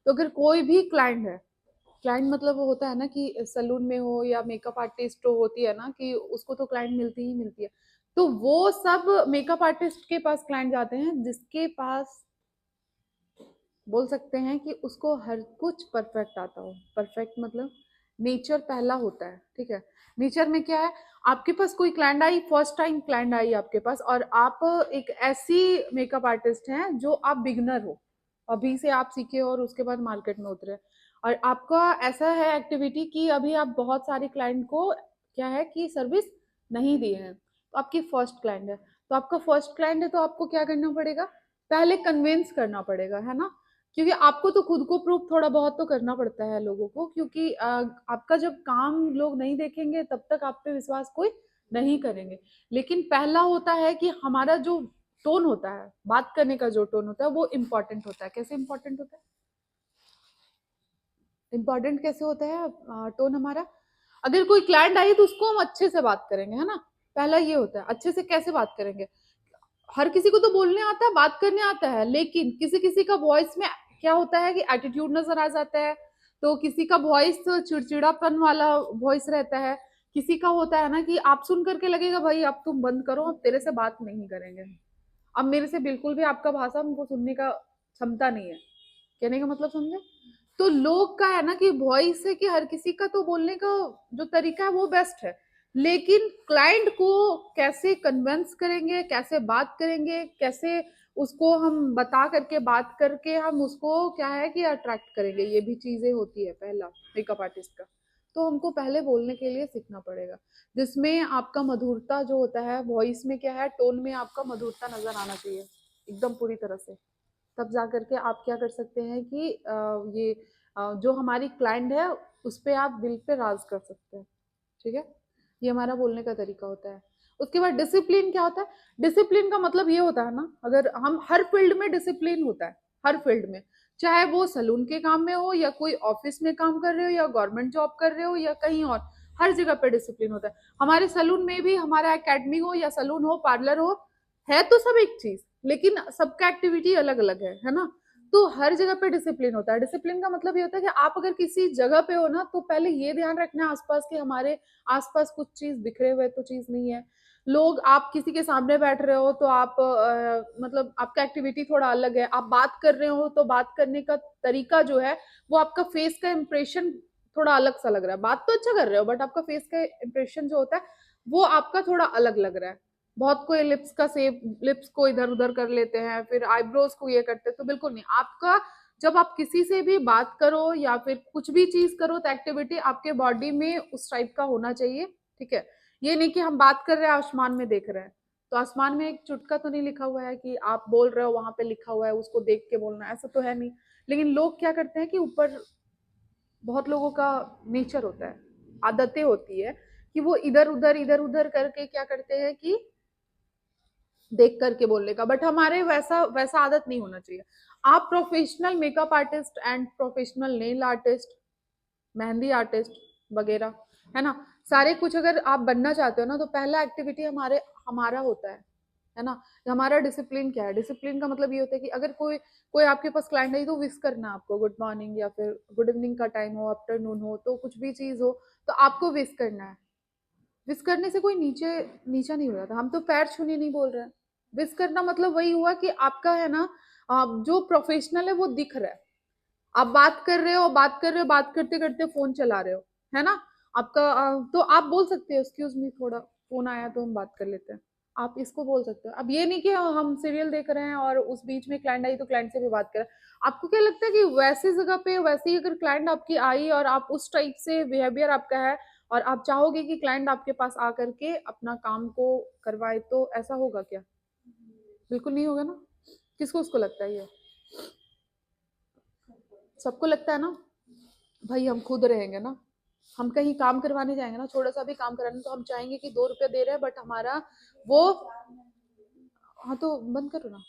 तो अगर कोई भी क्लाइंट है, क्लाइंट मतलब वो होता है ना कि सलून में हो या मेकअप आर्टिस्ट हो, होती है ना कि उसको तो क्लाइंट मिलती ही मिलती है। तो वो सब मेकअप आर्टिस्ट के पास क्लाइंट जाते हैं जिसके पास बोल सकते हैं कि उसको हर कुछ परफेक्ट आता हो। परफेक्ट मतलब नेचर पहला होता है, ठीक है। नेचर में क्या है, आपके पास कोई client I, first time client I आपके पास, और आप एक ऐसी मेकअप आर्टिस्ट हैं जो आप बिगनर हो, अभी से आप सीखे हो और उसके बाद मार्केट में उतरे, और आपका ऐसा है एक्टिविटी कि अभी आप बहुत सारे क्लाइंट को क्या है कि सर्विस नहीं दिए हैं, तो आपकी फर्स्ट क्लाइंट है। तो आपका फर्स्ट क्लाइंट है तो आपको क्या करना पड़ेगा, पहले कन्विंस करना पड़ेगा, है ना। क्योंकि आपको तो खुद को प्रूव थोड़ा बहुत तो करना पड़ता है लोगों को, क्योंकि आपका जब काम लोग नहीं देखेंगे तब तक आप पे विश्वास कोई नहीं करेंगे। लेकिन पहला होता है कि हमारा जो टोन होता है, बात करने का जो टोन होता है वो इम्पोर्टेंट होता है। कैसे इम्पोर्टेंट होता है, इम्पोर्टेंट कैसे होता है टोन हमारा, अगर कोई क्लाइंट आई तो उसको हम अच्छे से बात करेंगे, है ना। पहला ये होता है, अच्छे से कैसे बात करेंगे। हर किसी को तो बोलने आता है, बात करने आता है, लेकिन किसी किसी का वॉइस में क्या होता है कि एटीट्यूड नजर आ जाता है। तो किसी का वॉइस चिड़चिड़ापन वाला वॉइस रहता है, किसी का होता है ना कि आप सुन करके लगेगा भाई अब तुम बंद करो, अब तेरे से बात नहीं करेंगे, अब मेरे से बिल्कुल भी आपका भाषा हमको सुनने का क्षमता नहीं है। कहने का मतलब समझे। तो लोग का है ना कि वॉइस है कि हर किसी का तो बोलने का जो तरीका है वो बेस्ट है, लेकिन क्लाइंट को कैसे कन्विंस करेंगे, कैसे बात करेंगे, कैसे उसको हम बता करके बात करके हम उसको क्या है कि अट्रैक्ट करेंगे, ये भी चीजें होती है पहला मेकअप आर्टिस्ट का। तो हमको पहले बोलने के लिए सीखना पड़ेगा, जिसमें आपका मधुरता जो होता है, वॉइस में क्या है, टोन में आपका मधुरता नजर आना चाहिए एकदम पूरी तरह से। तब जा करके आप क्या कर सकते हैं कि ये जो हमारी क्लाइंट है उस पे आप दिल पे राज कर सकते हैं, ठीक है। ये हमारा बोलने का तरीका होता है। उसके बाद डिसिप्लिन क्या होता है, डिसिप्लिन का मतलब ये होता है ना, अगर हम हर फील्ड में डिसिप्लिन होता है, हर फील्ड में, चाहे वो सलून के काम में हो या कोई ऑफिस में काम कर रहे हो या गवर्नमेंट जॉब कर रहे हो या कहीं और, हर जगह पे डिसिप्लिन होता है। हमारे सलून में भी, हमारा एकेडमी हो या सलून हो, पार्लर हो, है तो सब एक चीज, लेकिन सबका एक्टिविटी अलग अलग है ना। तो हर जगह पे डिसिप्लिन होता है। डिसिप्लिन का मतलब ये होता है कि आप अगर किसी जगह पे हो ना, तो पहले ये ध्यान रखना है आसपास के, हमारे आसपास कुछ चीज बिखरे हुए तो चीज नहीं है। लोग, आप किसी के सामने बैठ रहे हो तो आप मतलब आपका एक्टिविटी थोड़ा अलग है, आप बात कर रहे हो तो बात करने का तरीका जो है वो आपका फेस का इंप्रेशन थोड़ा अलग सा लग रहा है। बात तो अच्छा कर रहे हो बट आपका फेस का इंप्रेशन जो होता है वो आपका थोड़ा अलग लग रहा है। बहुत कोई लिप्स का सेप, लिप्स को इधर उधर कर लेते हैं, फिर आईब्रोज को ये करते हैं, तो बिल्कुल नहीं। आपका जब आप किसी से भी बात करो या फिर कुछ भी चीज करो तो एक्टिविटी आपके बॉडी में उस टाइप का होना चाहिए, ठीक है। ये नहीं कि हम बात कर रहे हैं आसमान में देख रहे हैं, तो आसमान में एक चुटका तो नहीं लिखा हुआ है कि आप बोल रहे हो वहां पे लिखा हुआ है उसको देख के बोलना, ऐसा तो है नहीं। लेकिन लोग क्या करते हैं कि ऊपर, बहुत लोगों का नेचर होता है, आदतें होती है कि वो इधर उधर करके क्या करते हैं कि देख करके बोलने का, बट हमारे वैसा वैसा आदत नहीं होना चाहिए। आप professional makeup artist and professional nail artist, mehndi artist वगैरह, है ना, सारे कुछ अगर आप बनना चाहते हो ना, तो पहला एक्टिविटी हमारा होता है ना। हमारा डिसिप्लिन क्या है, डिसिप्लिन का मतलब ये होता है कि अगर कोई कोई आपके पास क्लाइंट है तो विश करना आपको, गुड मॉर्निंग या फिर गुड इवनिंग का टाइम हो, आफ्टरनून हो, तो कुछ भी चीज हो तो आपको विश करना है। विश करने से कोई नीचे नीचा नहीं हो जाता, हम तो पैर छूने नहीं बोल रहे हैं। विश करना मतलब वही हुआ कि आपका है ना, जो प्रोफेशनल है वो दिख रहा है। आप बात कर रहे हो, बात कर रहे हो, बात करते करते फोन चला रहे हो, है ना। आपका तो आप बोल सकते हो एक्सक्यूज मी, थोड़ा फोन आया तो हम बात कर लेते हैं, आप इसको बोल सकते हो। अब ये नहीं कि हम सीरियल देख रहे हैं और उस बीच में क्लाइंट आई तो क्लाइंट से भी बात करें। आपको क्या लगता है कि वैसी जगह पे वैसे ही अगर क्लाइंट आपकी आई और आप उस टाइप से बिहेवियर आपका है और आप चाहोगे कि क्लाइंट आपके पास आकर के अपना काम को करवाए, तो ऐसा होगा क्या, बिल्कुल नहीं होगा ना। किसको उसको लगता है ये, सबको लगता है ना। भाई हम खुद रहेंगे ना, हम कहीं काम करवाने जाएंगे ना, थोड़ा सा भी काम कराने, तो हम चाहेंगे कि 2 रुपया दे रहे हैं बट हमारा वो, हाँ तो बंद करो ना।